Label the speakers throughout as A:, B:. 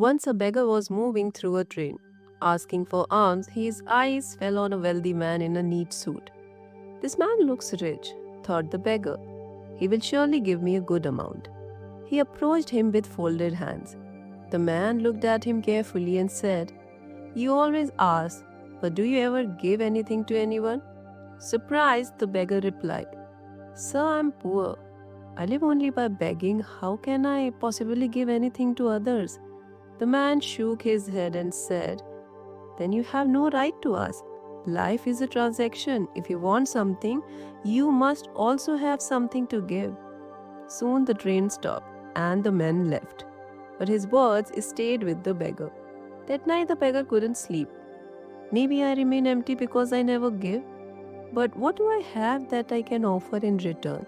A: Once a beggar was moving through a train. Asking for alms, his eyes fell on a wealthy man in a neat suit. This man looks rich, thought the beggar. He will surely give me a good amount. He approached him with folded hands. The man looked at him carefully and said, "You always ask, but do you ever give anything to anyone?" Surprised, the beggar replied, "Sir, I am poor. I live only by begging. How can I possibly give anything to others?" The man shook his head and said, "Then you have no right to ask. Life is a transaction. If you want something, you must also have something to give." Soon the train stopped and the man left. But his words stayed with the beggar. That night the beggar couldn't sleep. Maybe I remain empty because I never give. But what do I have that I can offer in return?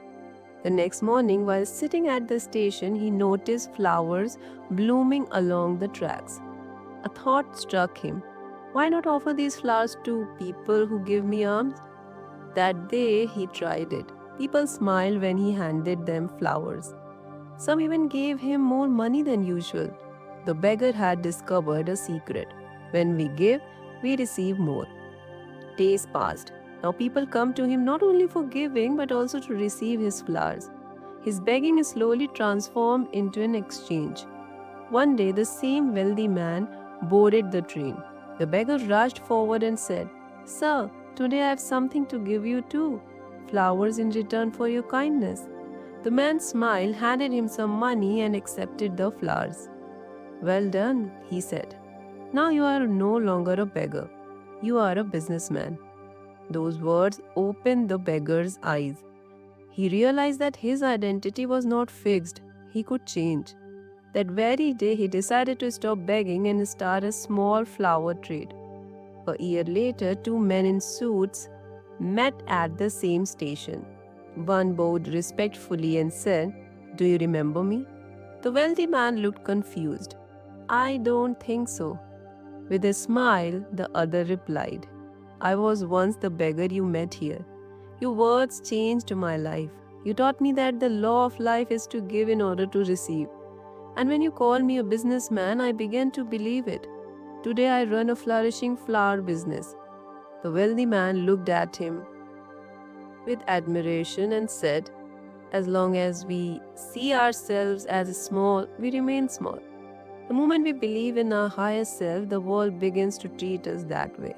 A: The next morning, while sitting at the station, he noticed flowers blooming along the tracks. A thought struck him. Why not offer these flowers to people who give me alms? That day he tried it. People smiled when he handed them flowers. Some even gave him more money than usual. The beggar had discovered a secret. When we give, we receive more. Days passed. Now people come to him not only for giving but also to receive his flowers. His begging is slowly transformed into an exchange. One day the same wealthy man boarded the train. The beggar rushed forward and said, "Sir, today I have something to give you too. Flowers in return for your kindness." The man smiled, handed him some money and accepted the flowers. "Well done," he said. "Now you are no longer a beggar. You are a businessman." Those words opened the beggar's eyes. He realized that his identity was not fixed. He could change. That very day, he decided to stop begging and start a small flower trade. A year later, two men in suits met at the same station. One bowed respectfully and said, "Do you remember me?" The wealthy man looked confused. "I don't think so." With a smile, the other replied, "I was once the beggar you met here. Your words changed my life. You taught me that the law of life is to give in order to receive. And when you called me a businessman, I began to believe it. Today I run a flourishing flower business." The wealthy man looked at him with admiration and said, "As long as we see ourselves as small, we remain small. The moment we believe in our higher self, the world begins to treat us that way."